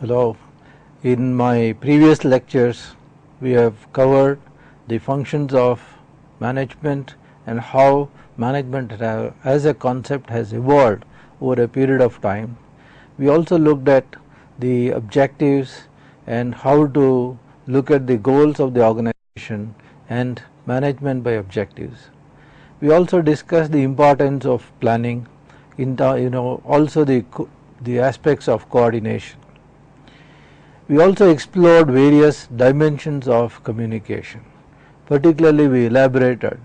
Hello. In my previous lectures, we have covered the functions of management and how management as a concept has evolved over a period of time. We also looked at the objectives and how to look at the goals of the organization and management by objectives. We also discussed the importance of planning, also the aspects of coordination. We also explored various dimensions of communication. Particularly, we elaborated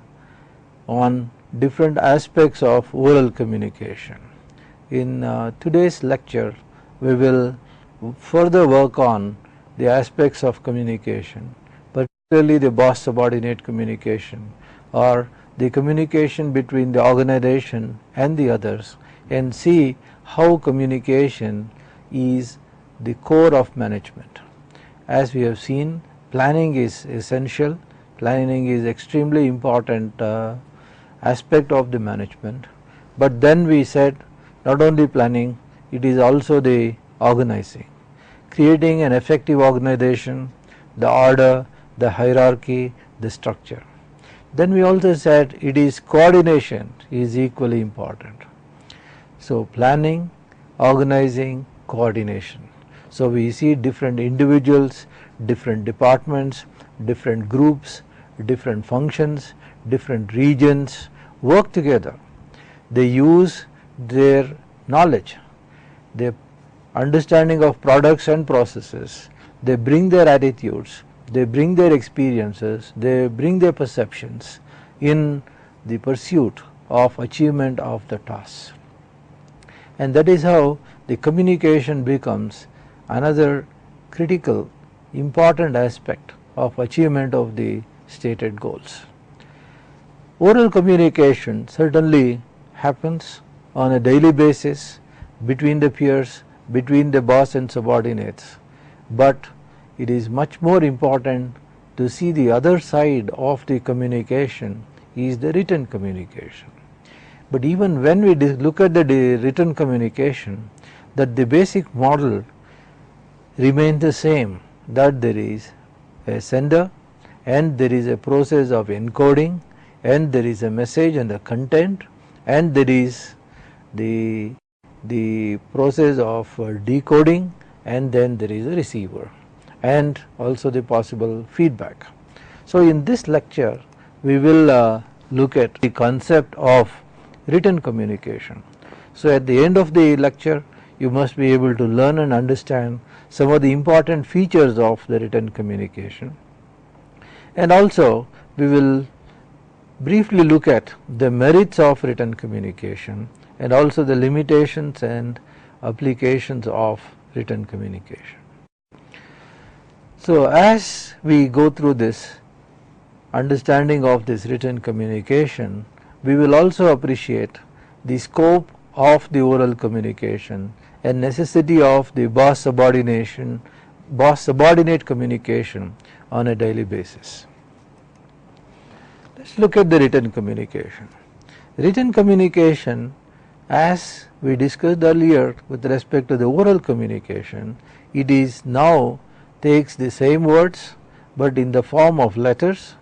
on different aspects of oral communication. In today's lecture, we will further work on the aspects of communication, particularly the boss-subordinate communication or the communication between the organization and the others, and see how communication is the core of management. As we have seen, planning is essential. Planning is extremely important aspect of the management. But then we said not only planning, it is also the organizing, creating an effective organization, the order, the hierarchy, the structure. Then we also said it is coordination is equally important. So planning, organizing, coordination. So we see different individuals, different departments, different groups, different functions, different regions work together. They use their knowledge, their understanding of products and processes. They bring their attitudes, they bring their experiences, they bring their perceptions in the pursuit of achievement of the task. And that is how the communication becomes another critical, important aspect of achievement of the stated goals. Oral communication certainly happens on a daily basis between the peers, between the boss and subordinates, but it is much more important to see the other side of the communication is the written communication. But even when we look at the written communication, that the basic model remains the same, that there is a sender and there is a process of encoding and there is a message and the content and there is the process of decoding and then there is a receiver and also the possible feedback. So in this lecture we will look at the concept of written communication. So at the end of the lecture you must be able to learn and understand some of the important features of the written communication, and also we will briefly look at the merits of written communication and also the limitations and applications of written communication. So as we go through this understanding of this written communication, we will also appreciate the scope of the oral communication and necessity of the boss subordinate communication on a daily basis. Let us look at the written communication. Written communication, as we discussed earlier with respect to the oral communication, it is now takes the same words but in the form of letters,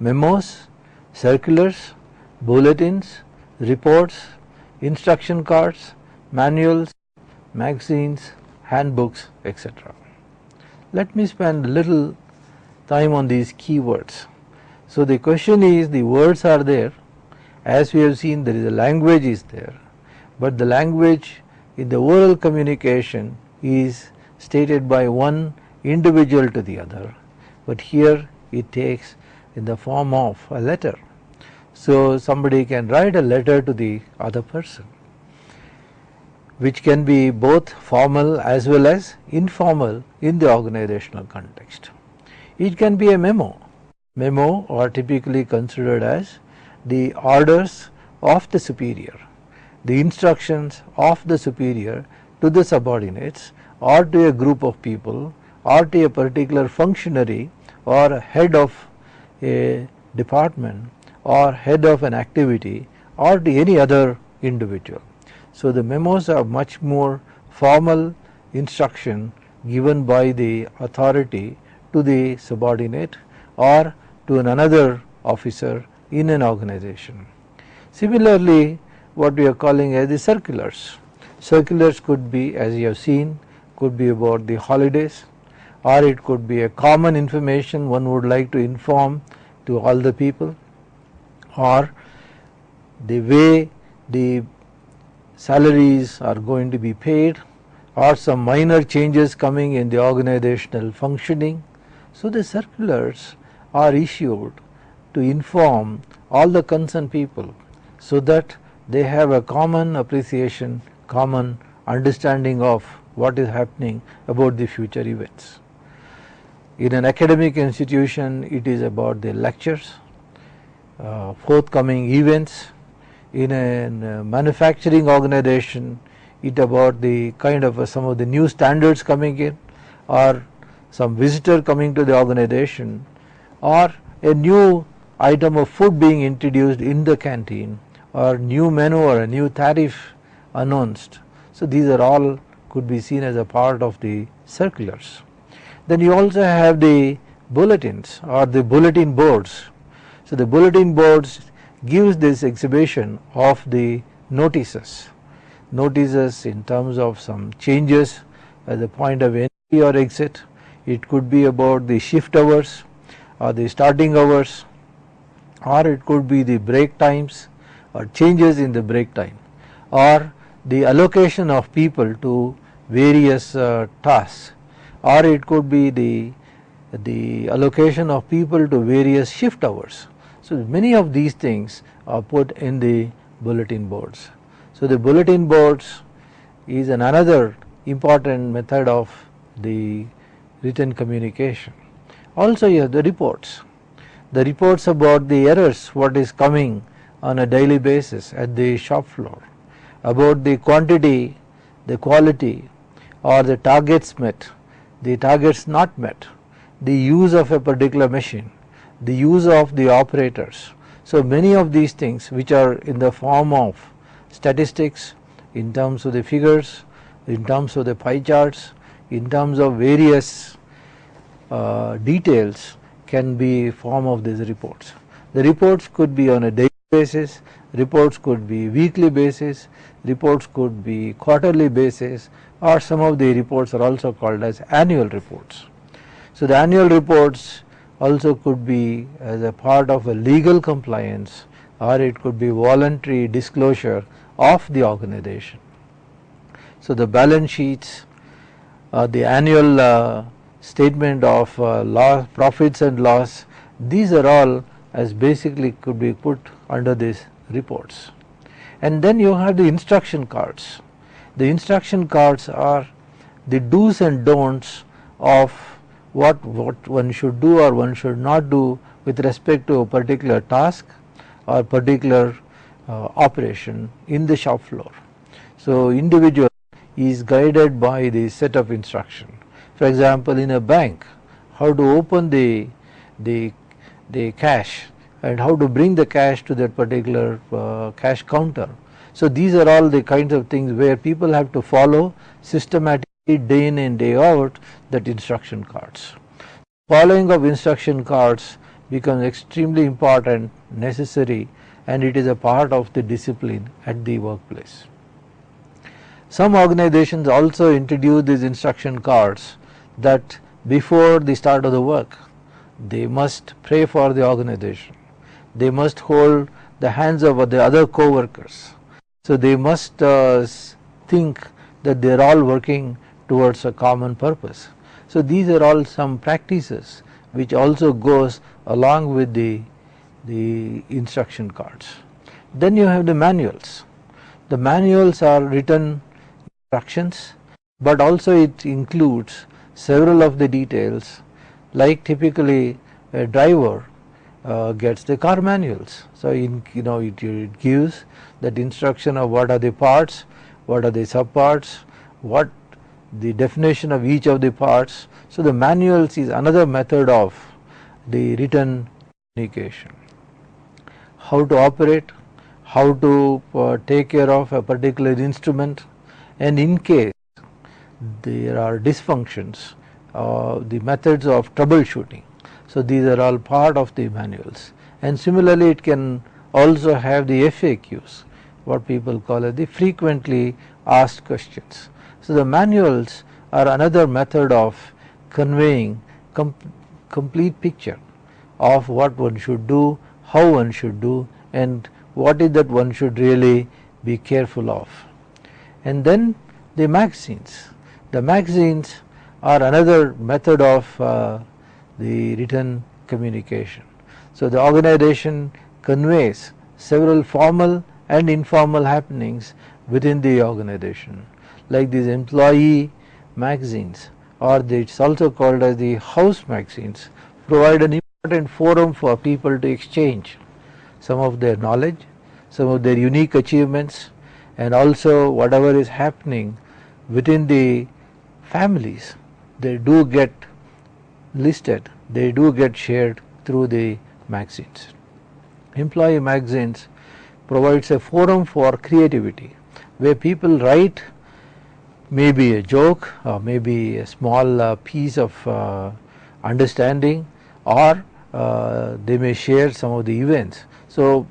memos, circulars, bulletins, reports, instruction cards, manuals, magazines, handbooks, etc. Let me spend a little time on these keywords. So the question is, the words are there, as we have seen there is a language is there, but the language in the oral communication is stated by one individual to the other, but here it takes in the form of a letter. So somebody can write a letter to the other person, which can be both formal as well as informal in the organizational context. It can be a memo. Memo are typically considered as the orders of the superior, the instructions of the superior to the subordinates or to a group of people or to a particular functionary or head of a department or head of an activity or to any other individual. So the memos are much more formal instruction given by the authority to the subordinate or to another officer in an organization. Similarly, what we are calling as the circulars. Circulars could be, as you have seen, could be about the holidays, or it could be a common information one would like to inform to all the people, or the way the salaries are going to be paid, or some minor changes coming in the organizational functioning. So the circulars are issued to inform all the concerned people so that they have a common appreciation, common understanding of what is happening about the future events. In an academic institution, it is about the lectures, forthcoming events. In a manufacturing organization, it about the kind of some of the new standards coming in, or some visitor coming to the organization, or a new item of food being introduced in the canteen, or new menu or a new tariff announced. So these are all could be seen as a part of the circulars. Then you also have the bulletins or the bulletin boards. So the bulletin boards gives this exhibition of the notices in terms of some changes at the point of entry or exit. It could be about the shift hours or the starting hours, or it could be the break times or changes in the break time, or the allocation of people to various tasks, or it could be the allocation of people to various shift hours. So many of these things are put in the bulletin boards. So the bulletin boards is another important method of the written communication. Also you have the reports about the errors, what is coming on a daily basis at the shop floor, about the quantity, the quality, or the targets met, the targets not met, the use of a particular machine, the use of the operators. So many of these things which are in the form of statistics, in terms of the figures, in terms of the pie charts, in terms of various details, can be form of these reports. The reports could be on a daily basis, reports could be weekly basis, reports could be quarterly basis, or some of the reports are also called as annual reports. So the annual reports also could be as a part of a legal compliance, or it could be voluntary disclosure of the organization. So the balance sheets, the annual statement of profits and loss, these are all as basically could be put under these reports. And then you have the instruction cards. The instruction cards are the do's and don'ts of what one should do or one should not do with respect to a particular task or particular operation in the shop floor. So individual is guided by the set of instruction. For example, in a bank, how to open the cash and how to bring the cash to that particular cash counter. So these are all the kinds of things where people have to follow systematically day in and day out that instruction cards. Following of instruction cards becomes extremely important, necessary, and it is a part of the discipline at the workplace. Some organizations also introduce these instruction cards that before the start of the work, they must pray for the organization. They must hold the hands of the other co-workers. So they must think that they are all working towards a common purpose. So these are all some practices which also goes along with the instruction cards. Then you have the manuals. The manuals are written instructions, but also it includes several of the details, like typically a driver gets the car manuals. So it gives that instruction of what are the parts, what are the subparts, what the definition of each of the parts. So the manuals is another method of the written communication. How to operate, how to take care of a particular instrument, and in case there are dysfunctions, the methods of troubleshooting. So these are all part of the manuals, and similarly it can also have the FAQs, what people call as the frequently asked questions. So the manuals are another method of conveying complete picture of what one should do, how one should do, and what is that one should really be careful of. And then the magazines. The magazines are another method of the written communication. So the organization conveys several formal and informal happenings within the organization, like these employee magazines, or it's also called as the house magazines, provide an important forum for people to exchange some of their knowledge, some of their unique achievements, and also whatever is happening within the families. They do get listed, they do get shared through the magazines. Employee magazines provides a forum for creativity, where people write maybe a joke or maybe a small piece of understanding, or they may share some of the events. So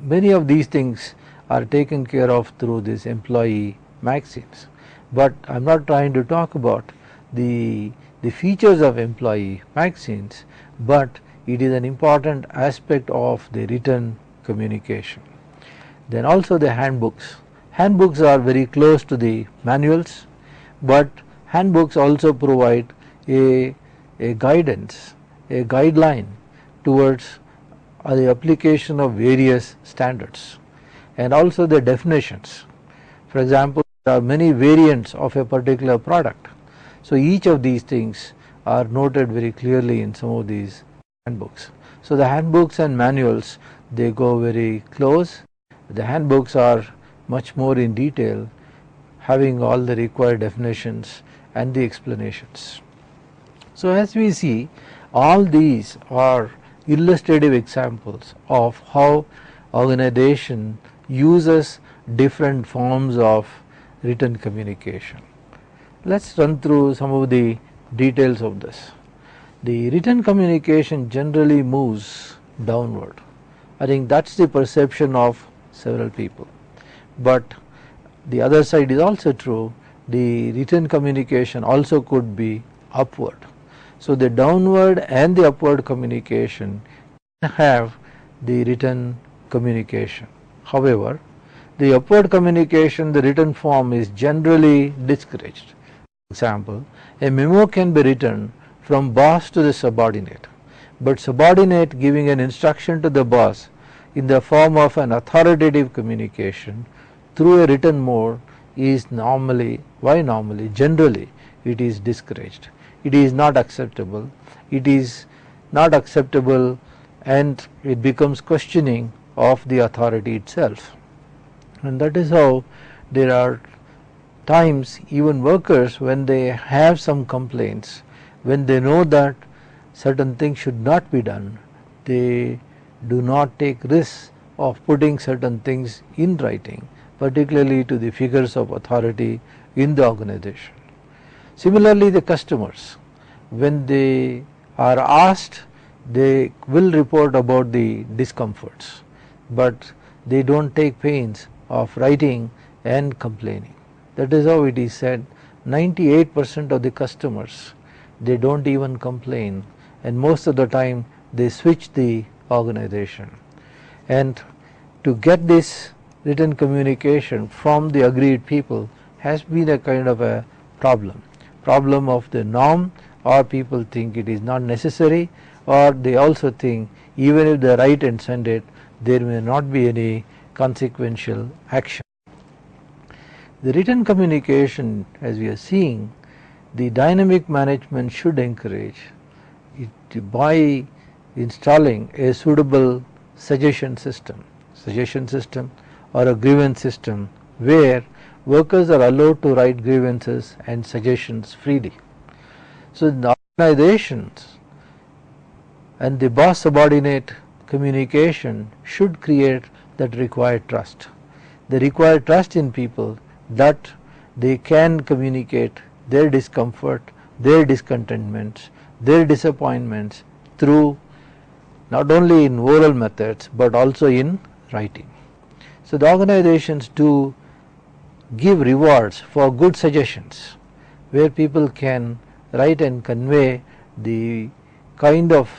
many of these things are taken care of through these employee magazines. But I am not trying to talk about the features of employee magazines, but it is an important aspect of the written communication. Then also the handbooks. Handbooks are very close to the manuals, but handbooks also provide a guidance, a guideline towards the application of various standards, and also the definitions. For example, there are many variants of a particular product. So each of these things are noted very clearly in some of these handbooks. So the handbooks and manuals, they go very close. The handbooks are much more in detail, having all the required definitions and the explanations. So as we see, all these are illustrative examples of how organization uses different forms of written communication. Let's run through some of the details of this. The written communication generally moves downward. I think that's the perception of several people. But the other side is also true. The written communication also could be upward. So the downward and the upward communication can have the written communication. However, the upward communication, the written form, is generally discouraged. For example, a memo can be written from boss to the subordinate, but subordinate giving an instruction to the boss in the form of an authoritative communication through a written mode is generally it is discouraged. It is not acceptable. It is not acceptable, and it becomes questioning of the authority itself. And that is how there are times even workers, when they have some complaints, when they know that certain things should not be done, they do not take risks of putting certain things in writing, particularly to the figures of authority in the organization. Similarly, the customers, when they are asked, they will report about the discomforts, but they don't take pains of writing and complaining. That is how it is said 98% of the customers, they don't even complain, and most of the time they switch the organization. And to get this written communication from the agreed people has been a kind of a problem of the norm, or people think it is not necessary, or they also think even if they write and send it, there may not be any consequential action. The written communication, as we are seeing, the dynamic management should encourage it by installing a suitable suggestion system or a grievance system, where workers are allowed to write grievances and suggestions freely. So the organizations and the boss subordinate communication should create that required trust. They require trust in people that they can communicate their discomfort, their discontentments, their disappointments through not only in oral methods but also in writing. So the organizations do give rewards for good suggestions, where people can write and convey the kind of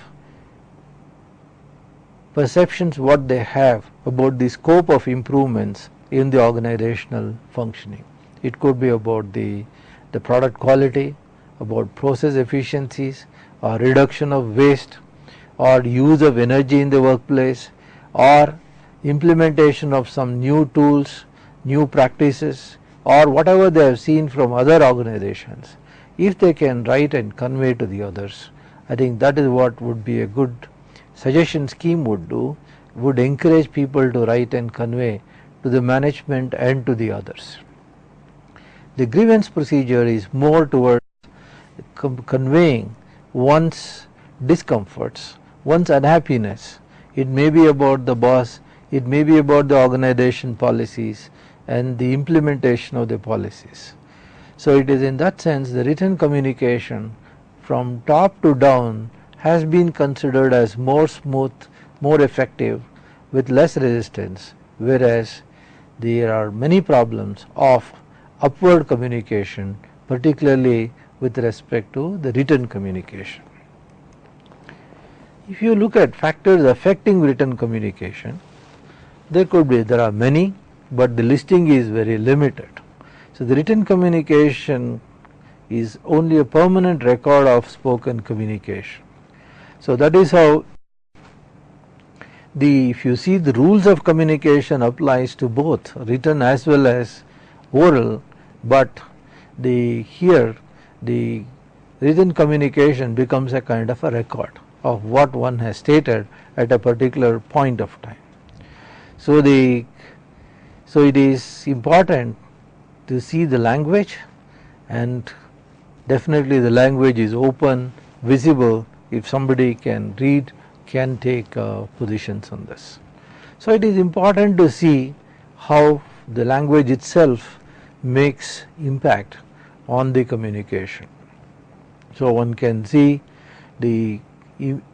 perceptions what they have about the scope of improvements in the organizational functioning. It could be about the product quality, about process efficiencies, or reduction of waste, or use of energy in the workplace, or implementation of some new tools, new practices, or whatever they have seen from other organizations. If they can write and convey to the others, I think that is what would be a good suggestion scheme would do, would encourage people to write and convey to the management and to the others. The grievance procedure is more towards conveying one's discomforts, one's unhappiness. It may be about the boss, it may be about the organization policies and the implementation of the policies. So it is in that sense the written communication from top to down has been considered as more smooth, more effective, with less resistance, whereas there are many problems of upward communication, particularly with respect to the written communication. If you look at factors affecting written communication, there are many, but the listing is very limited. So the written communication is only a permanent record of spoken communication. So that is how if you see the rules of communication applies to both written as well as oral, but here the written communication becomes a kind of a record of what one has stated at a particular point of time. So it is important to see the language, and definitely the language is open, visible. If somebody can read, can take positions on this. So it is important to see how the language itself makes impact on the communication. So one can see the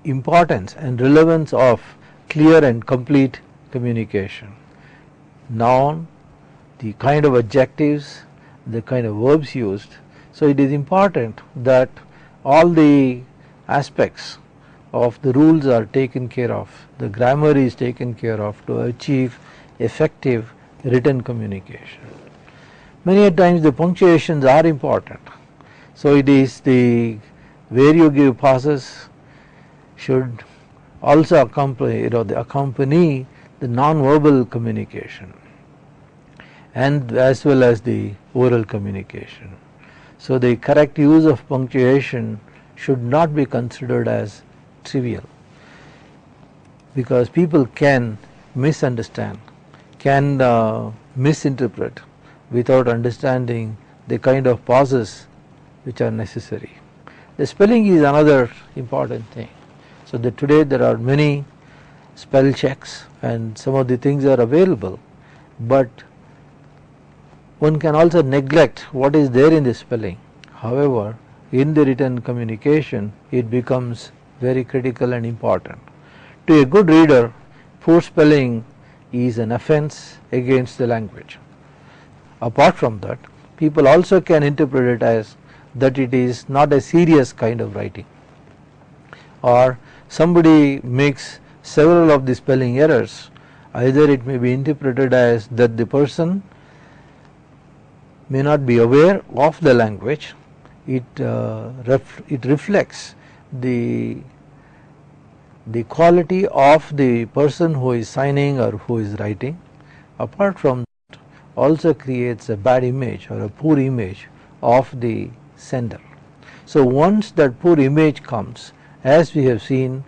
importance and relevance of clear and complete communication. Noun, the kind of adjectives, the kind of verbs used. So it is important that all the aspects of the rules are taken care of, the grammar is taken care of to achieve effective written communication. Many a times the punctuations are important. So it is where you give pauses should also accompany the non-verbal communication and as well as the oral communication. So the correct use of punctuation should not be considered as trivial, because people can misunderstand, can misinterpret without understanding the kind of pauses which are necessary. The spelling is another important thing. So that today there are many spell checks and some of the things are available, but one can also neglect what is there in the spelling. However, in the written communication it becomes very critical and important. To a good reader, poor spelling is an offense against the language. Apart from that, people also can interpret it as that it is not a serious kind of writing, or somebody makes several of the spelling errors. Either it may be interpreted as that the person may not be aware of the language, it reflects the quality of the person who is signing or who is writing. Apart from that, also creates a bad image or a poor image of the sender. So once that poor image comes, as we have seen,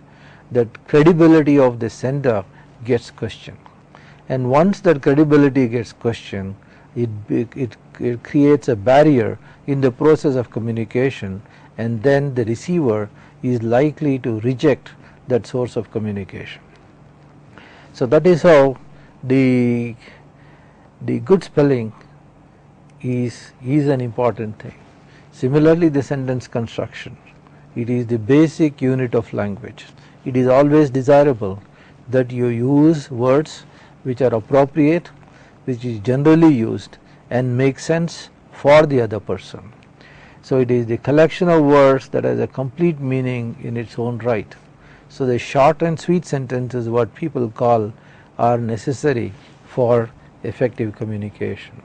that credibility of the sender gets questioned, and once that credibility gets questioned, it creates a barrier in the process of communication, and then the receiver is likely to reject that source of communication. So that is how the good spelling is an important thing. Similarly, the sentence construction, it is the basic unit of language. It is always desirable that you use words which are appropriate, which is generally used and make sense for the other person. So it is the collection of words that has a complete meaning in its own right. So the short and sweet sentences, what people call, are necessary for effective communication.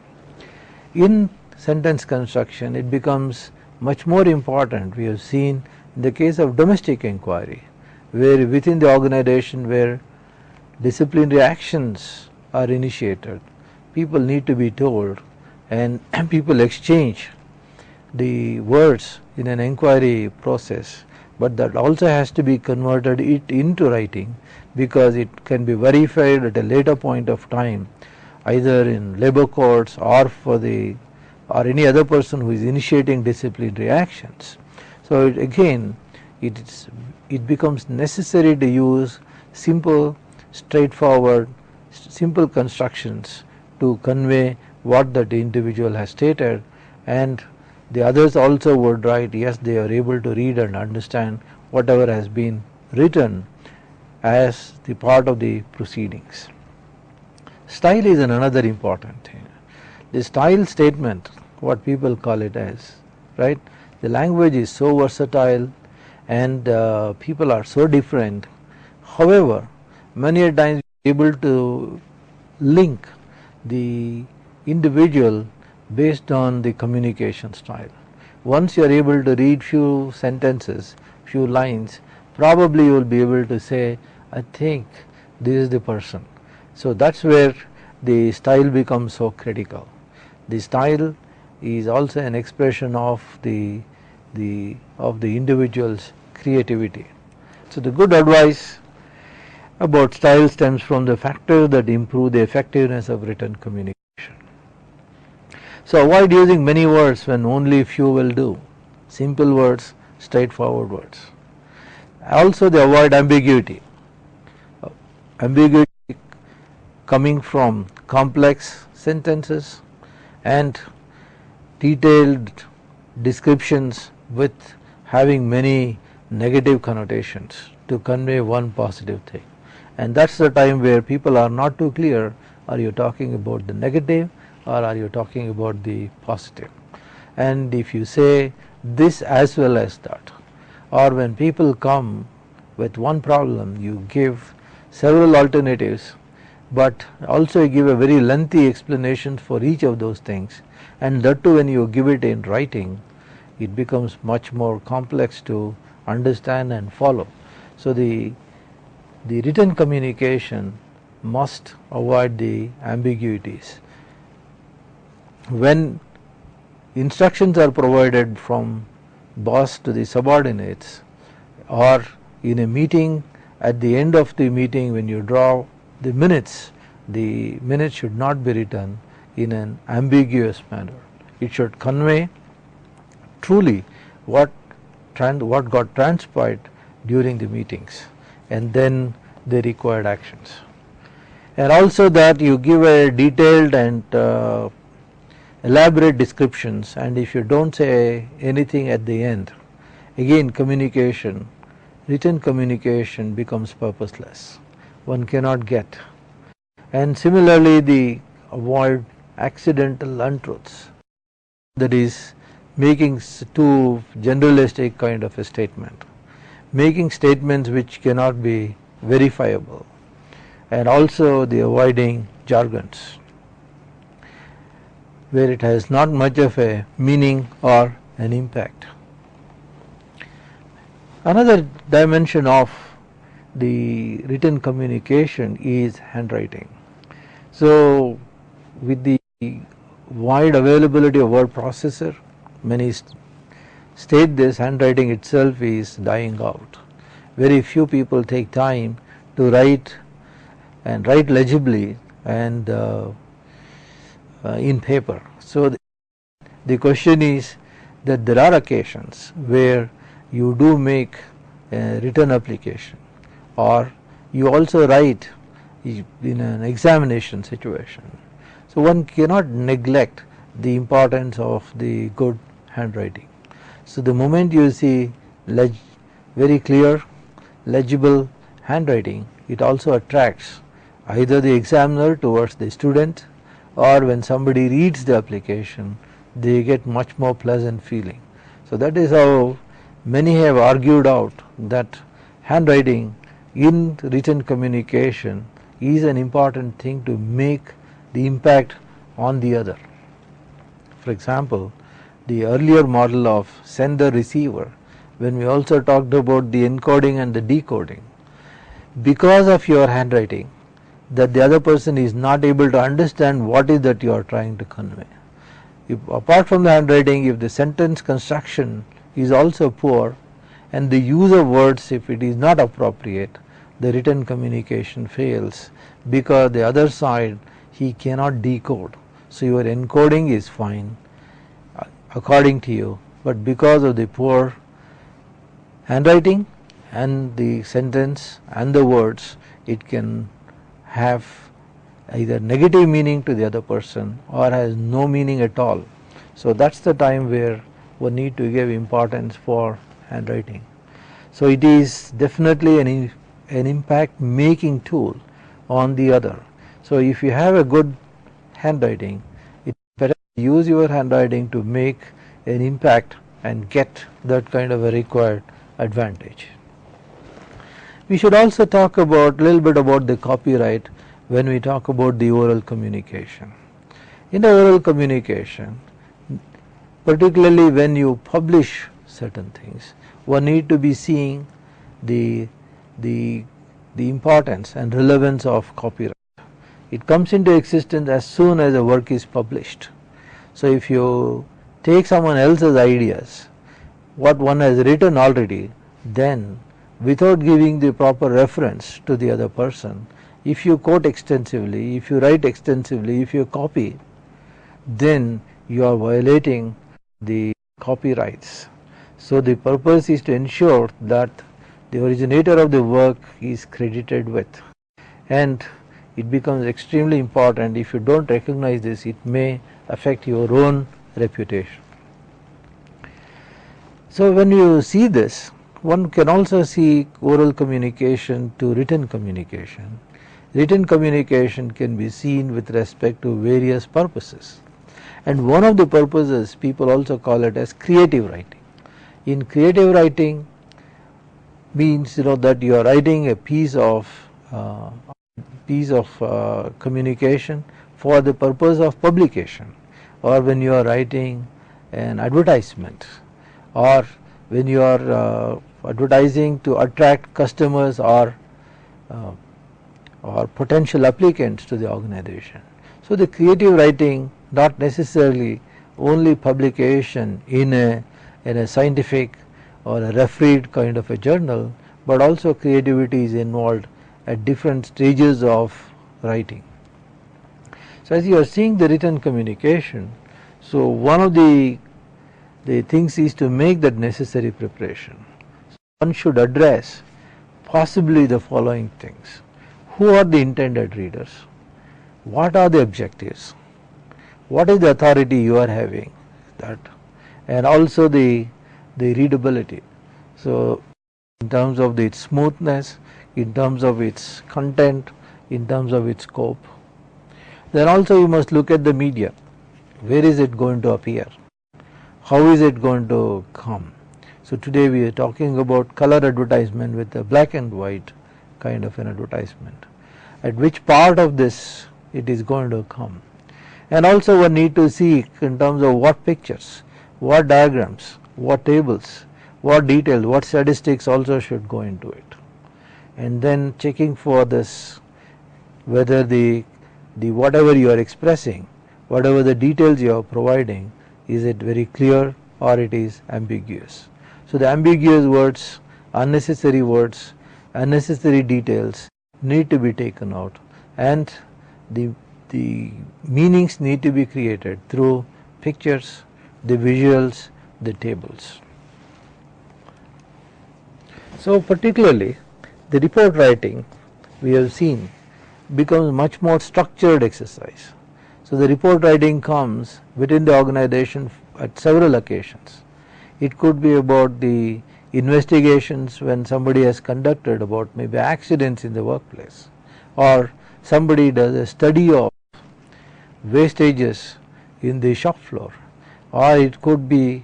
In sentence construction, it becomes much more important. We have seen in the case of domestic inquiry, where within the organization where disciplinary actions are initiated, people need to be told and people exchange the words in an inquiry process, but that also has to be converted it into writing, because it can be verified at a later point of time, either in labor courts or for the or any other person who is initiating disciplinary actions. So it becomes necessary to use simple, straightforward, simple constructions to convey what that individual has stated, and the others also would write, yes, they are able to read and understand whatever has been written as the part of the proceedings. Style is another important thing. The style statement, what people call it as, right? The language is so versatile and people are so different. However, many a times we are able to link the individual based on the communication style. Once you are able to read few sentences, few lines, probably you will be able to say, I think this is the person. So that's where the style becomes so critical. The style is also an expression of the individual's creativity. So the good advice about style stems from the factors that improve the effectiveness of written communication. So avoid using many words when only few will do. Simple words, straightforward words. Also, they avoid ambiguity. Ambiguity coming from complex sentences and detailed descriptions with having many negative connotations to convey one positive thing. And that's the time where people are not too clear, are you talking about the negative or are you talking about the positive? And if you say this as well as that, or when people come with one problem, you give several alternatives, but also you give a very lengthy explanation for each of those things, and that too when you give it in writing, it becomes much more complex to understand and follow. So the written communication must avoid the ambiguities. When instructions are provided from boss to the subordinates, or in a meeting, at the end of the meeting when you draw the minutes should not be written in an ambiguous manner. It should convey truly what got transpired during the meetings and then the required actions. And also that you give a detailed and elaborate descriptions, and if you don't say anything at the end, again written communication becomes purposeless. One cannot get. And similarly, the avoid accidental untruths, that is making too generalistic kind of a statement, making statements which cannot be verifiable, and also the avoiding jargons where it has not much of a meaning or an impact. Another dimension of the written communication is handwriting. So with the wide availability of word processor, many state this, handwriting itself is dying out. Very few people take time to write and write legibly and in paper. So the question is that there are occasions where you do make a written application, or you also write in an examination situation. So one cannot neglect the importance of the good handwriting. So the moment you see very clear, legible handwriting, it also attracts either the examiner towards the student, or when somebody reads the application, they get much more pleasant feeling. So that is how many have argued out that handwriting in written communication is an important thing to make the impact on the other. For example, the earlier model of sender receiver, when we also talked about the encoding and the decoding, because of your handwriting, that the other person is not able to understand what is that you are trying to convey. If, apart from the handwriting, if the sentence construction is also poor and the use of words, if it is not appropriate, the written communication fails, because the other side, he cannot decode. So your encoding is fine according to you, but because of the poor handwriting and the sentence and the words, it can have either negative meaning to the other person or has no meaning at all. So that's the time where we need to give importance for handwriting. So it is definitely an impact making tool on the other. So if you have a good handwriting, it's better to use your handwriting to make an impact and get that kind of a required advantage. We should also talk about a little bit about the copyright when we talk about the oral communication. In the oral communication, particularly when you publish certain things, one need to be seeing the importance and relevance of copyright. It comes into existence as soon as a work is published. So if you take someone else's ideas, what one has written already, then without giving the proper reference to the other person, if you quote extensively, if you write extensively, if you copy, then you are violating the copyrights. So the purpose is to ensure that the originator of the work is credited with, and it becomes extremely important. If you don't recognize this, it may affect your own reputation. So when you see this, one can also see oral communication to written communication. Written communication can be seen with respect to various purposes, and one of the purposes people also call it as creative writing. In creative writing means that you are writing a piece of communication for the purpose of publication, or when you are writing an advertisement, or when you are advertising to attract customers or potential applicants to the organization. So the creative writing, not necessarily only publication in a scientific or a refereed kind of a journal, but also creativity is involved at different stages of writing. So as you are seeing the written communication, so one of the things is to make that necessary preparation. So one should address possibly the following things: who are the intended readers, what are the objectives, what is the authority you are having, that, and also the readability. So in terms of its smoothness, in terms of its content, in terms of its scope. Then also you must look at the media. Where is it going to appear? How is it going to come? So today we are talking about color advertisement with a black and white kind of an advertisement. At which part of this it is going to come? And also one need to see in terms of what pictures, what diagrams, what tables, what details, what statistics also should go into it. And then checking for this, whether the whatever you are expressing, whatever the details you are providing, is it very clear or it is ambiguous. So the ambiguous words, unnecessary details need to be taken out, and the meanings need to be created through pictures, the visuals, the tables. So particularly the report writing, we have seen, becomes much more structured exercise. So the report writing comes within the organization at several occasions. it could be about the investigations when somebody has conducted about maybe accidents in the workplace, or somebody does a study of wastages in the shop floor, or it could be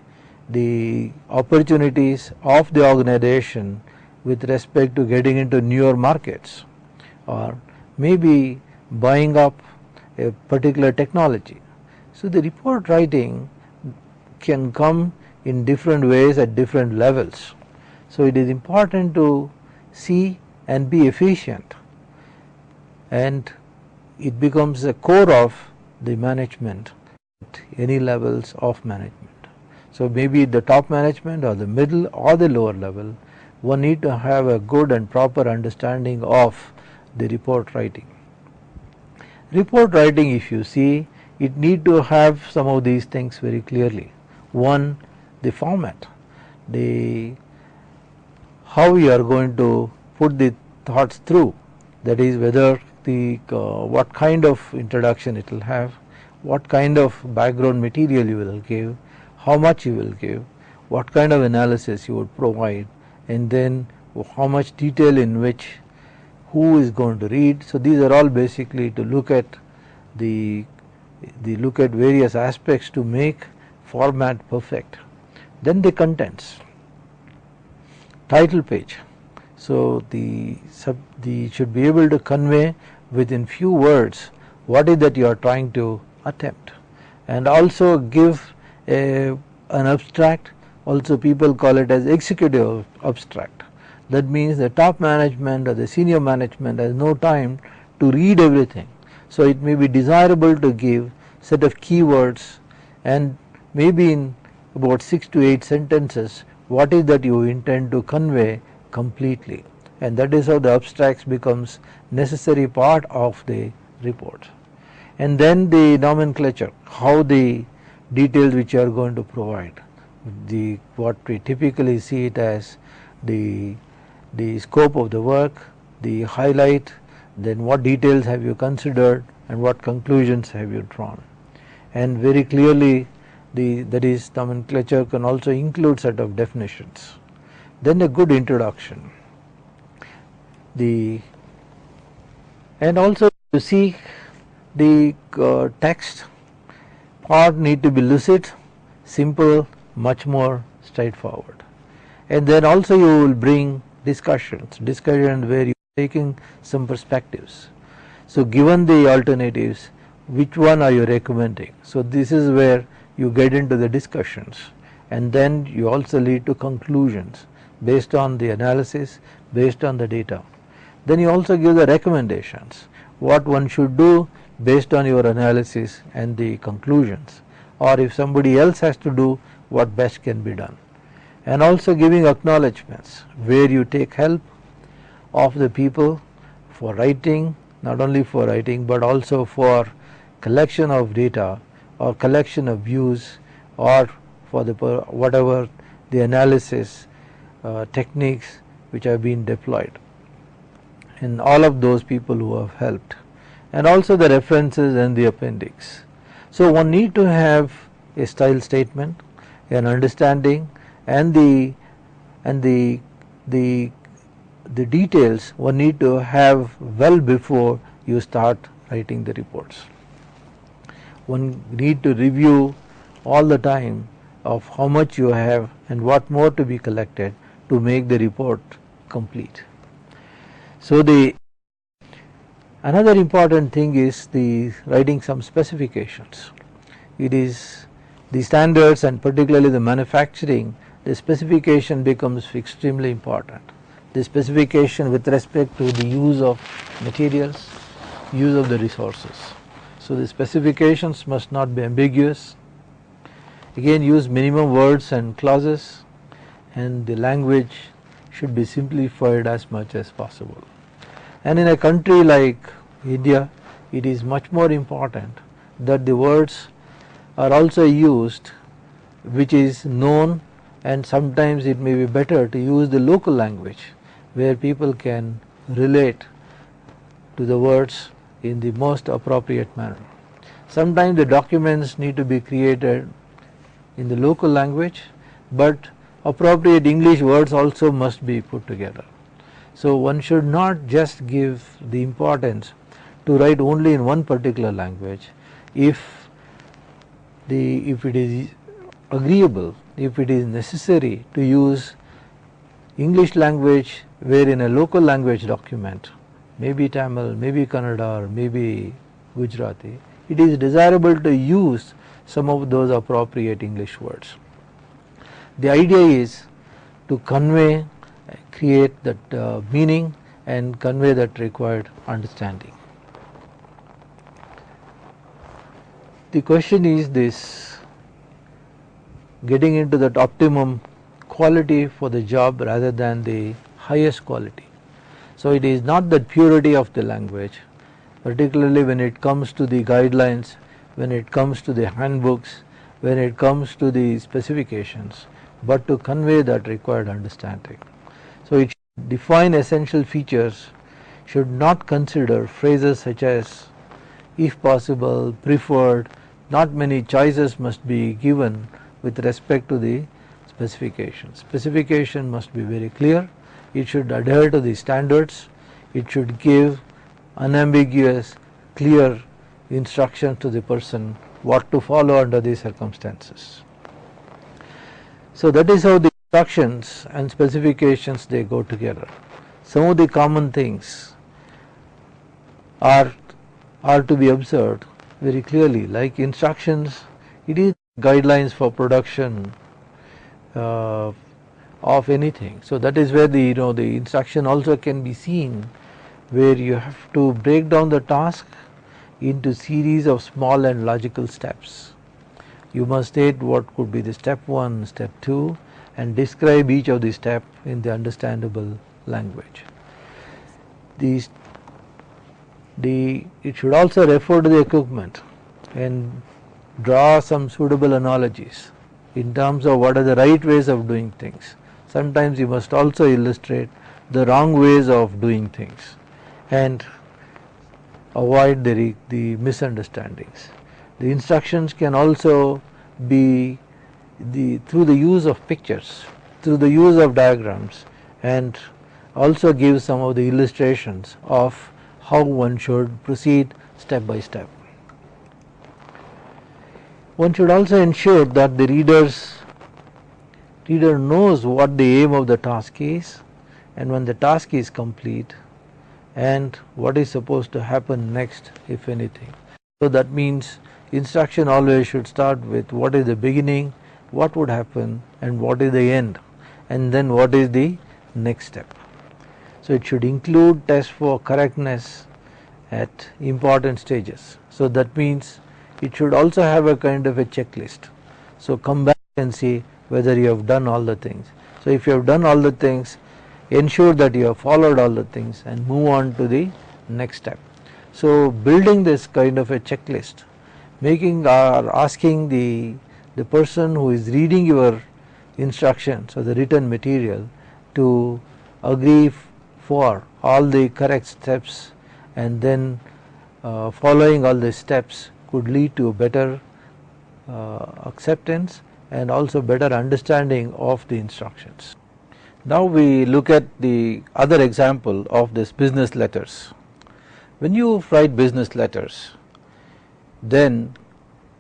the opportunities of the organization with respect to getting into newer markets, or maybe buying up a particular technology. So the report writing can come in different ways at different levels. So it is important to see and be efficient, and it becomes a core of the management at any levels of management. So maybe the top management or the middle or the lower level, one need to have a good and proper understanding of the report writing. Report writing, if you see, it need to have some of these things very clearly. One, the format, how you are going to put the thoughts through, that is whether what kind of introduction it will have, what kind of background material you will give, how much you will give, what kind of analysis you would provide, and then how much detail in which, who is going to read. So these are all basically to look at look at various aspects to make format perfect. Then the contents, title page. So the should be able to convey within few words what is that you are trying to attempt, and also give an abstract. Also people call it as executive abstract. That means the top management or the senior management has no time to read everything. So it may be desirable to give set of keywords, and maybe in about 6 to 8 sentences what is that you intend to convey completely, and that is how the abstracts becomes necessary part of the report. And then the nomenclature, how the details which you are going to provide, what we typically see it as the scope of the work, the highlight, then what details have you considered and what conclusions have you drawn. And very clearly that is nomenclature can also include set of definitions. Then a good introduction, and also you see the text part need to be lucid, simple, much more straightforward. And then also you will bring discussions where you are taking some perspectives. So given the alternatives, which one are you recommending? So this is where you get into the discussions, and then you also lead to conclusions based on the analysis, based on the data. Then you also give the recommendations, what one should do based on your analysis and the conclusions, or if somebody else has to do, what best can be done. And also giving acknowledgements where you take help of the people for writing, not only for writing but also for collection of data or collection of views, or for whatever the analysis techniques which have been deployed, and all of those people who have helped, and also the references and the appendix. So one need to have a style statement, an understanding, and the details one need to have well before you start writing the reports. One need to review all the time of how much you have and what more to be collected to make the report complete. So another important thing is the writing some specifications. It is the standards, and particularly the manufacturing, the specification becomes extremely important. The specification with respect to the use of materials, use of the resources. So the specifications must not be ambiguous. Again, use minimum words and clauses, and the language should be simplified as much as possible. And in a country like India, it is much more important that the words are also used which is known, and sometimes it may be better to use the local language where people can relate to the words in the most appropriate manner. Sometimes the documents need to be created in the local language, but appropriate English words also must be put together. So one should not just give the importance to write only in one particular language. If it is agreeable, if it is necessary to use English language where in a local language document, maybe Tamil, maybe Kannada, or maybe Gujarati, it is desirable to use some of those appropriate English words. The idea is to convey, create that meaning and convey that required understanding. The question is this: getting into that optimum quality for the job rather than the highest quality. So it is not the purity of the language, particularly when it comes to the guidelines, when it comes to the handbooks, when it comes to the specifications, but to convey that required understanding. So it should define essential features, should not consider phrases such as if possible, preferred. Not many choices must be given with respect to the specification. Specification must be very clear, it should adhere to the standards, it should give unambiguous, clear instructions to the person what to follow under these circumstances. So that is how the instructions and specifications, they go together. Some of the common things are to be observed very clearly, like instructions. It is guidelines for production of anything. So that is where the instruction also can be seen, where you have to break down the task into series of small and logical steps. You must state what could be the step 1, step 2, and describe each of the steps in the understandable language. It should also refer to the equipment and draw some suitable analogies in terms of what are the right ways of doing things. Sometimes you must also illustrate the wrong ways of doing things and avoid the misunderstandings. The instructions can also be through the use of pictures, through the use of diagrams, and also give some of the illustrations of how one should proceed step by step. One should also ensure that the reader knows what the aim of the task is, and when the task is complete, and what is supposed to happen next, if anything. So that means instruction always should start with what is the beginning, what would happen, and what is the end, and then what is the next step. So it should include tests for correctness at important stages. So that means it should also have a kind of a checklist. So come back and see whether you have done all the things. So if you have done all the things, ensure that you have followed all the things and move on to the next step. So building this kind of a checklist, asking the person who is reading your instructions or the written material to agree for all the correct steps, and then following all the steps could lead to better acceptance and also better understanding of the instructions. Now we look at the other example of this business letters. When you write business letters, then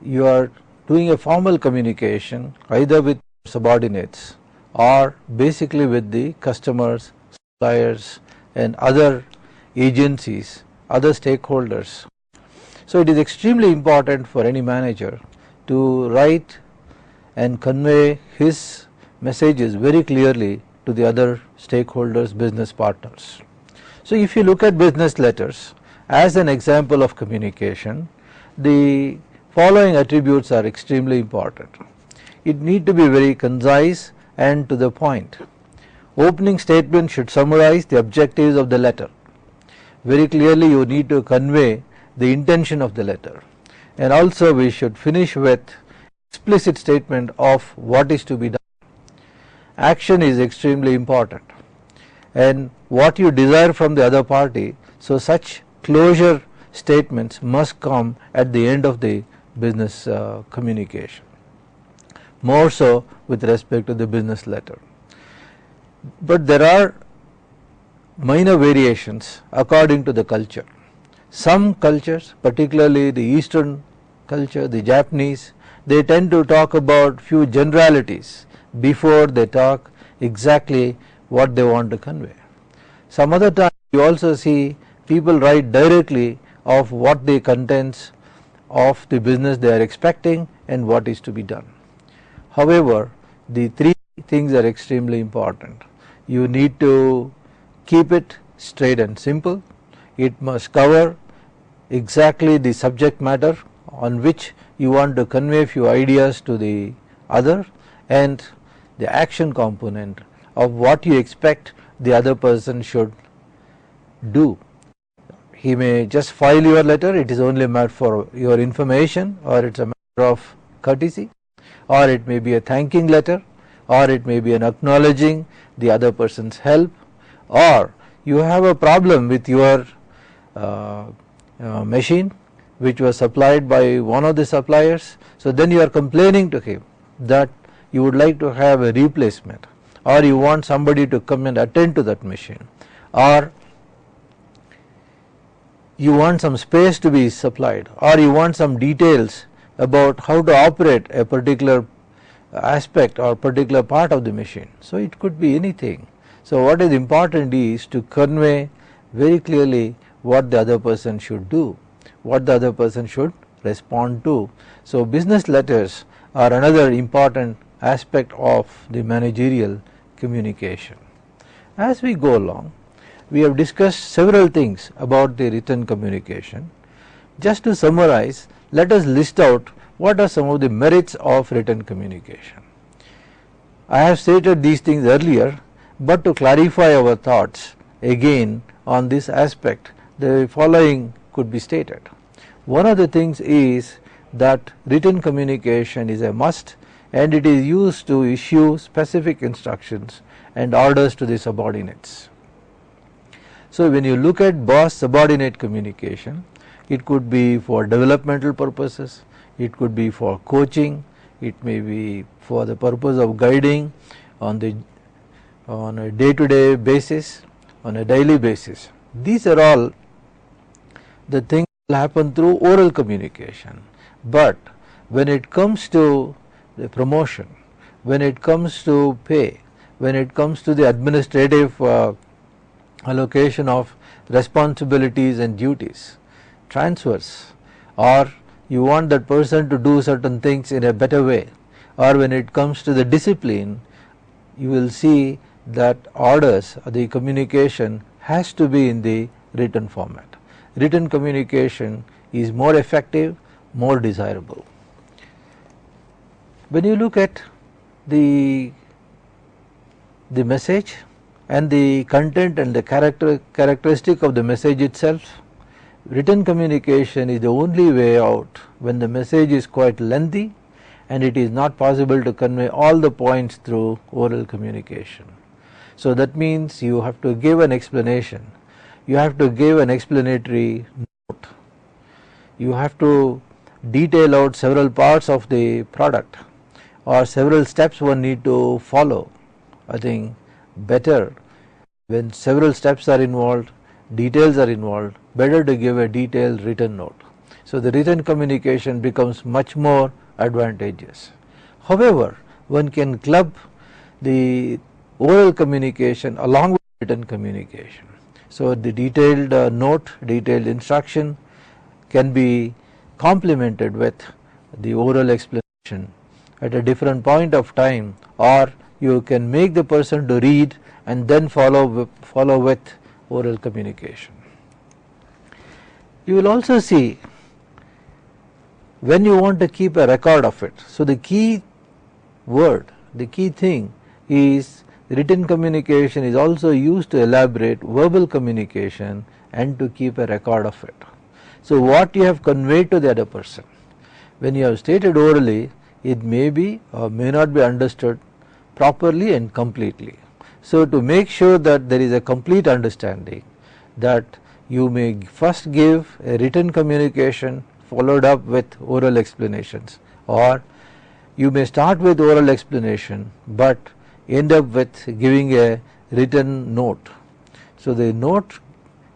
you are doing a formal communication either with subordinates or basically with the customers, suppliers, and other agencies, other stakeholders. So it is extremely important for any manager to write and convey his messages very clearly to the other stakeholders, business partners. So if you look at business letters as an example of communication, the following attributes are extremely important. It need to be very concise and to the point. Opening statement should summarize the objectives of the letter. Very clearly you need to convey the intention of the letter, and also we should finish with explicit statement of what is to be done. Action is extremely important, and what you desire from the other party, so such closure statements must come at the end of the business communication. more so with respect to the business letter. But there are minor variations according to the culture. Some cultures, particularly the Eastern culture, the Japanese, they tend to talk about few generalities before they talk exactly what they want to convey. Some other times you also see people write directly of what the contents of the business they are expecting and what is to be done. However, the three things are extremely important. You need to keep it straight and simple. It must cover exactly the subject matter on which you want to convey few ideas to the other, and the action component of what you expect the other person should do. He may just file your letter, it is only a matter for your information, or it is a matter of courtesy, or it may be a thanking letter, or it may be an acknowledging the other person's help, or you have a problem with your machine which was supplied by one of the suppliers. So then you are complaining to him that you would like to have a replacement, or you want somebody to come and attend to that machine, or you want some space to be supplied, or you want some details about how to operate a particular aspect or particular part of the machine. So it could be anything. So what is important is to convey very clearly what the other person should do, what the other person should respond to. So business letters are another important aspect of the managerial communication. As we go along, we have discussed several things about the written communication. Just to summarize, let us list out what are some of the merits of written communication. I have stated these things earlier, but to clarify our thoughts again on this aspect, the following could be stated. One of the things is that written communication is a must, and it is used to issue specific instructions and orders to the subordinates. So when you look at boss subordinate communication, it could be for developmental purposes, it could be for coaching, it may be for the purpose of guiding on a day-to-day basis, on a daily basis. These are all the things that happen through oral communication. But when it comes to the promotion, when it comes to pay, when it comes to the administrative allocation of responsibilities and duties, transfers, or you want that person to do certain things in a better way, or when it comes to the discipline, you will see that orders, the communication has to be in the written format. Written communication is more effective, more desirable. When you look at the message and the content and the characteristic of the message itself, written communication is the only way out when the message is quite lengthy and it is not possible to convey all the points through oral communication. So that means you have to give an explanation, you have to give an explanatory note, you have to detail out several parts of the product or several steps one need to follow. I think better when several steps are involved, details are involved, better to give a detailed written note. So the written communication becomes much more advantageous. However, one can club the oral communication along with written communication. So the detailed note, detailed instruction can be complemented with the oral explanation at a different point of time, or you can make the person to read and then follow with oral communication. You will also see when you want to keep a record of it. So the key word, the key thing is written communication is also used to elaborate verbal communication and to keep a record of it. So what you have conveyed to the other person, when you have stated orally, it may be or may not be understood properly and completely. So to make sure that there is a complete understanding, that you may first give a written communication followed up with oral explanations, or you may start with oral explanation, but end up with giving a written note. So, the note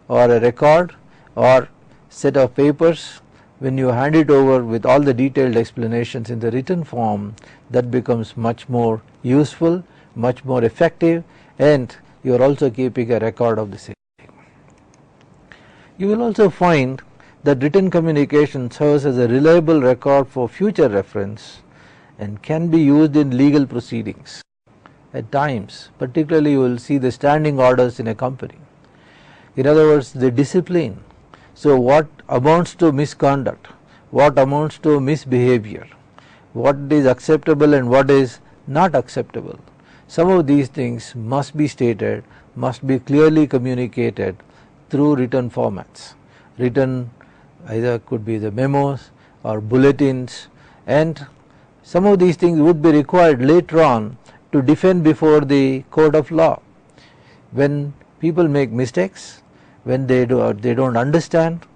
or a record or set of papers, when you hand it over with all the detailed explanations in the written form, that becomes much more useful, much more effective, and you are also keeping a record of the same. You will also find that written communication serves as a reliable record for future reference and can be used in legal proceedings. At times, particularly, you will see the standing orders in a company. In other words, the discipline. So, what amounts to misconduct, what amounts to misbehavior, what is acceptable and what is not acceptable. Some of these things must be stated, must be clearly communicated through written formats. Written either could be the memos or bulletins, and some of these things would be required later on to defend before the court of law. When people make mistakes, when they don't understand,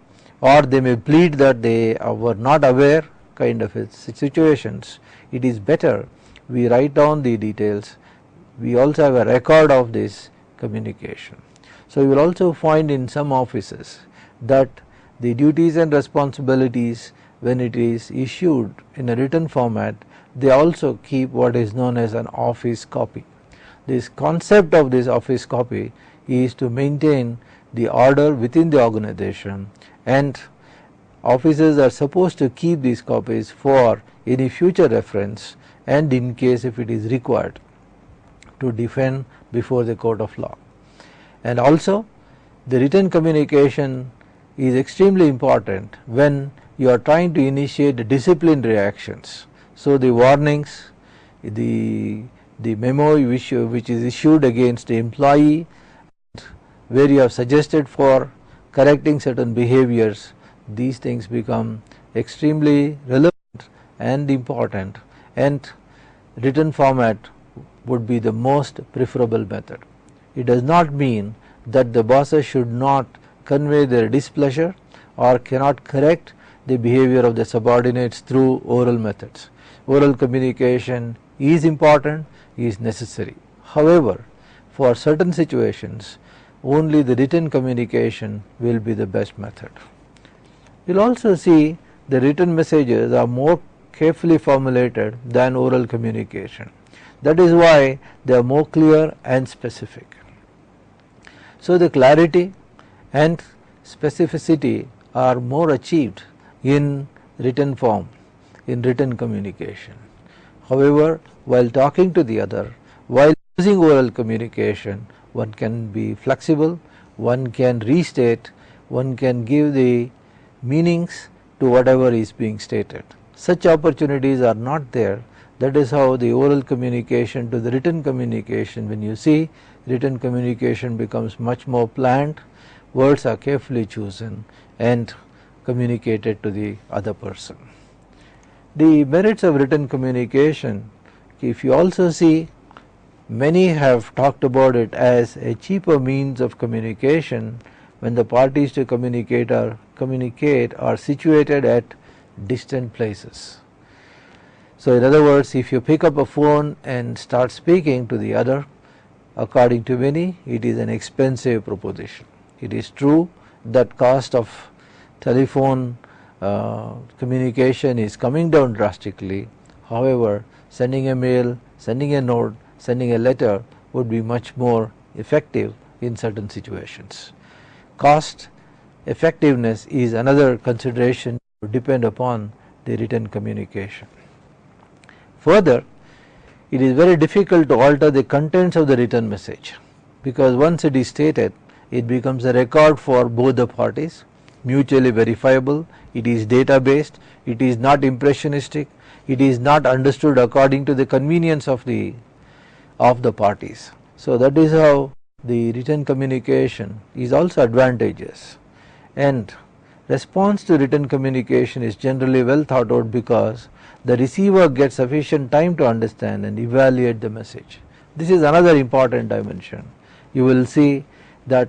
or they may plead that they were not aware kind of situations, it is better we write down the details. We also have a record of this communication. So, you will also find in some offices that the duties and responsibilities, when it is issued in a written format, they also keep what is known as an office copy. This concept of this office copy is to maintain the order within the organization, and officers are supposed to keep these copies for any future reference and in case if it is required to defend before the court of law. And also, the written communication is extremely important when you are trying to initiate disciplinary actions. So, the warnings, the memo which is issued against the employee, where you have suggested for correcting certain behaviors, these things become extremely relevant and important, and written format would be the most preferable method. It does not mean that the bosses should not convey their displeasure or cannot correct the behavior of the subordinates through oral methods. Oral communication is important, is necessary. However, for certain situations, only the written communication will be the best method. You will also see the written messages are more carefully formulated than oral communication. That is why they are more clear and specific. So, the clarity and specificity are more achieved in written form, in written communication. However, while talking to the other, while using oral communication, one can be flexible, one can restate, one can give the meanings to whatever is being stated. Such opportunities are not there. That is how the oral communication to the written communication, when you see written communication becomes much more planned, words are carefully chosen and communicated to the other person. The merits of written communication, if you also see, many have talked about it as a cheaper means of communication when the parties to communicate are situated at distant places. So, in other words, if you pick up a phone and start speaking to the other, according to many, it is an expensive proposition. It is true that cost of telephone communication is coming down drastically. However, sending a mail, sending a note, sending a letter would be much more effective in certain situations. Cost effectiveness is another consideration to depend upon the written communication. Further, it is very difficult to alter the contents of the written message, because once it is stated, it becomes a record for both the parties, mutually verifiable, it is data based, it is not impressionistic, it is not understood according to the convenience of the parties. So, that is how the written communication is also advantageous, and response to written communication is generally well thought out because the receiver gets sufficient time to understand and evaluate the message. This is another important dimension. You will see that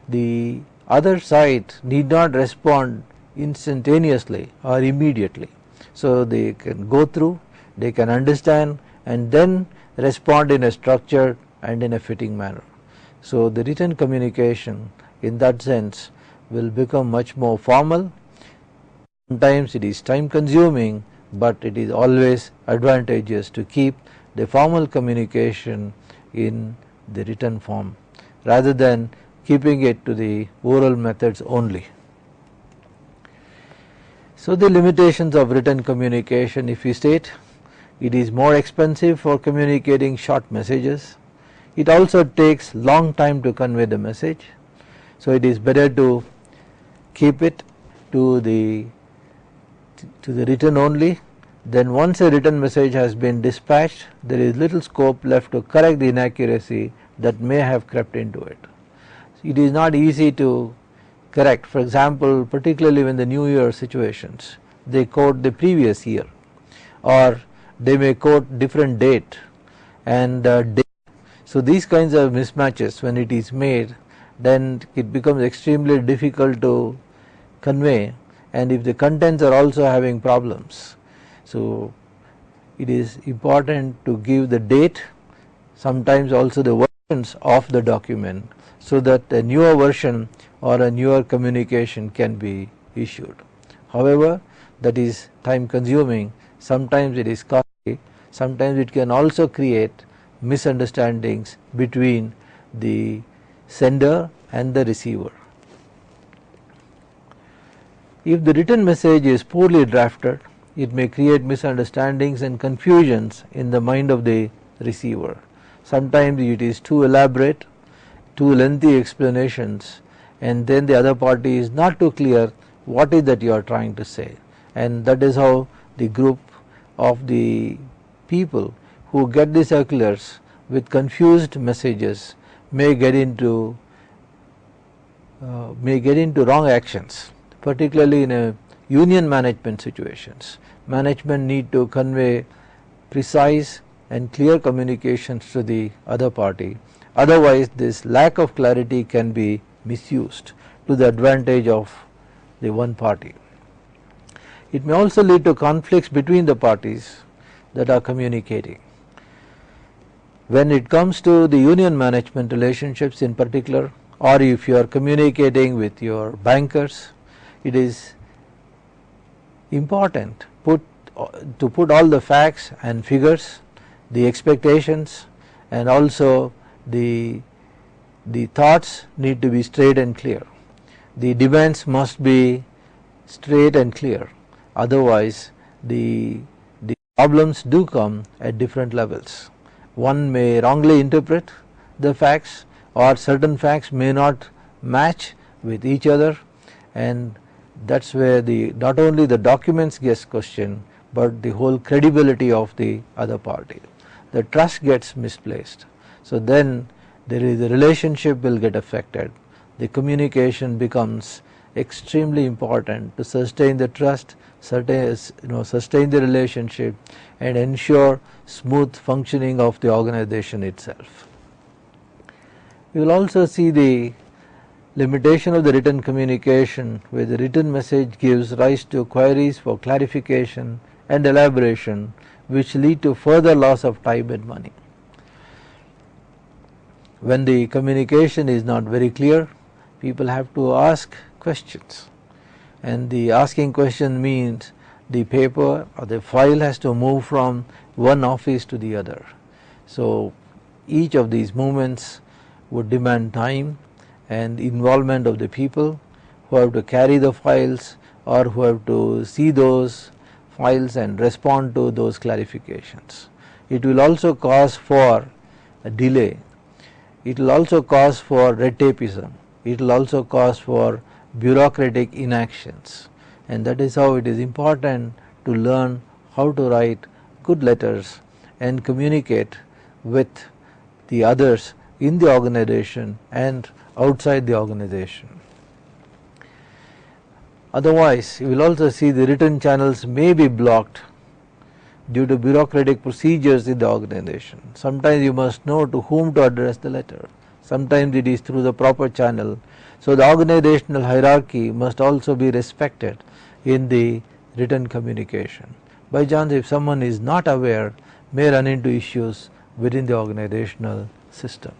the other side need not respond instantaneously or immediately. So, they can go through, they can understand and then respond in a structured and in a fitting manner. So the written communication in that sense will become much more formal. Sometimes it is time consuming, but it is always advantageous to keep the formal communication in the written form rather than keeping it to the oral methods only. So the limitations of written communication, if we state, it is more expensive for communicating short messages. It also takes long time to convey the message. So it is better to keep it to the written only. Then once a written message has been dispatched, there is little scope left to correct the inaccuracy that may have crept into it. It is not easy to correct. For example, particularly when the New Year situations, they quote the previous year, or they may quote different date and date. So these kinds of mismatches, when it is made, then it becomes extremely difficult to convey, and if the contents are also having problems. So it is important to give the date, sometimes also the versions of the document, so that a newer version or a newer communication can be issued. However, that is time consuming, sometimes it is costly, sometimes it can also create misunderstandings between the sender and the receiver. If the written message is poorly drafted, it may create misunderstandings and confusions in the mind of the receiver. Sometimes it is too elaborate, too lengthy explanations, and then the other party is not too clear what is that you are trying to say, and that is how the group of the people who get the circulars with confused messages may get into wrong actions, particularly in a union management situations. Management need to convey precise and clear communications to the other party, otherwise this lack of clarity can be misused to the advantage of the one party. It may also lead to conflicts between the parties that are communicating. When it comes to the union management relationships in particular, or if you are communicating with your bankers, it is important to put all the facts and figures, the expectations, and also the thoughts need to be straight and clear. The demands must be straight and clear, otherwise the problems do come at different levels. One may wrongly interpret the facts, or certain facts may not match with each other, and that is where not only the documents gets questioned, but the whole credibility of the other party. The trust gets misplaced. So then the relationship will get affected. The communication becomes extremely important to sustain the trust, sustain the relationship, and ensure smooth functioning of the organization itself. We will also see the limitation of the written communication, where the written message gives rise to queries for clarification and elaboration, which lead to further loss of time and money. When the communication is not very clear, people have to ask questions, and the asking question means the paper or the file has to move from one office to the other. So each of these movements would demand time and involvement of the people who have to carry the files or who have to see those files and respond to those clarifications. It will also cause for a delay. It will also cause for red tapeism. It will also cause for bureaucratic inactions, and that is how it is important to learn how to write good letters and communicate with the others in the organization and outside the organization. Otherwise, you will also see the written channels may be blocked due to bureaucratic procedures in the organization. Sometimes you must know to whom to address the letter. Sometimes it is through the proper channel. So the organizational hierarchy must also be respected in the written communication. by chance if someone is not aware, may run into issues within the organizational system.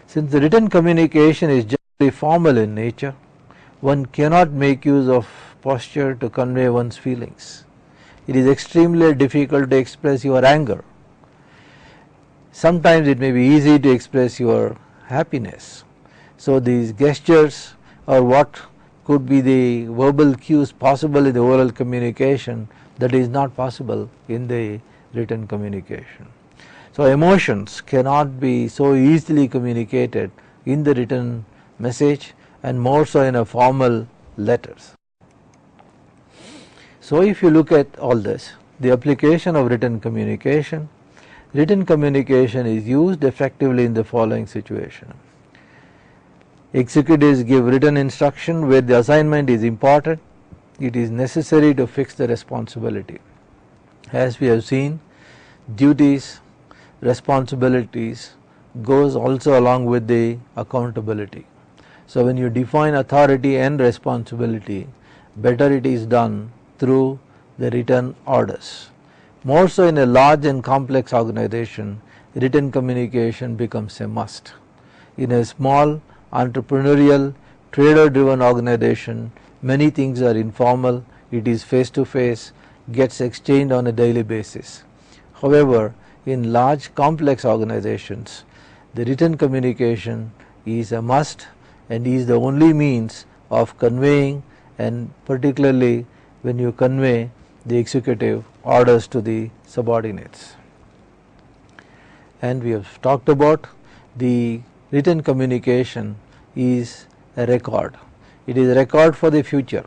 Since the written communication is generally formal in nature, one cannot make use of posture to convey one's feelings. It is extremely difficult to express your anger. Sometimes it may be easy to express your happiness. So these gestures or what could be the verbal cues possible in the oral communication that is not possible in the written communication. So emotions cannot be so easily communicated in the written message and more so in a formal letters. So if you look at all this, the application of written communication is used effectively in the following situation. Executives give written instruction where the assignment is important. It is necessary to fix the responsibility. As we have seen, duties, responsibilities goes also along with the accountability. So when you define authority and responsibility, better it is done through the written orders. More so in a large and complex organization, written communication becomes a must. In a small entrepreneurial trader driven organization, many things are informal, it is face to face, gets exchanged on a daily basis. However, in large complex organizations, the written communication is a must and is the only means of conveying, and particularly when you convey the executive orders to the subordinates. And we have talked about the written communication is a record. It is a record for the future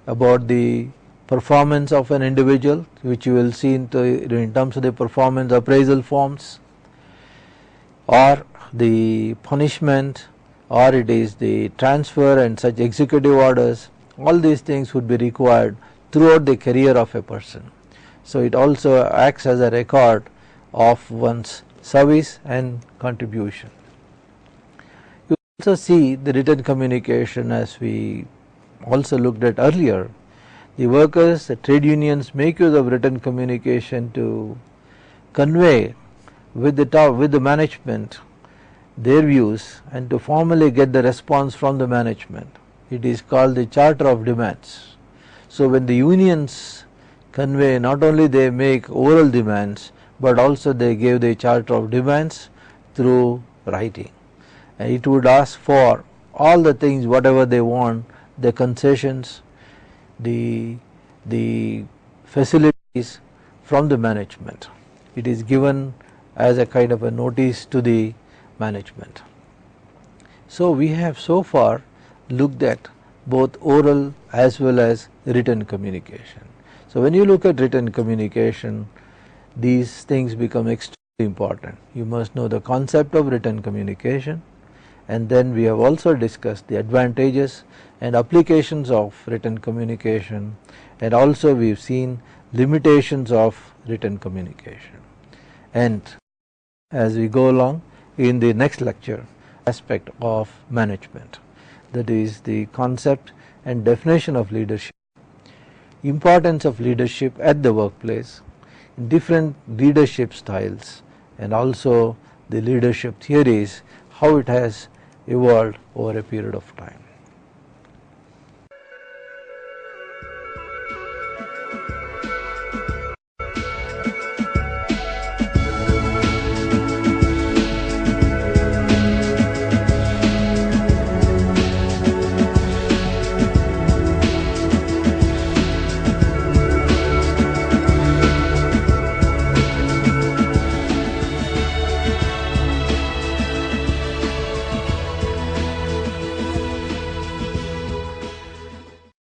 about the performance of an individual, which you will see in terms of the performance appraisal forms, or the punishment, or it is the transfer and such executive orders. All these things would be required throughout the career of a person. So it also acts as a record of one's service and contribution. You also see the written communication, as we also looked at earlier. The workers, the trade unions make use of written communication to convey with the management their views and to formally get the response from the management. It is called the Charter of Demands. So when the unions convey, not only they make oral demands, but also they give the Charter of Demands through writing. And it would ask for all the things, whatever they want, the concessions, the facilities from the management. It is given as a kind of a notice to the management. So we have so far looked at both oral as well as written communication. So when you look at written communication, these things become extremely important. You must know the concept of written communication, and then we have also discussed the advantages and applications of written communication, and also we have seen limitations of written communication. And as we go along in the next lecture, aspect of management, that is the concept and definition of leadership, importance of leadership at the workplace, different leadership styles, and also the leadership theories, how it has evolved over a period of time.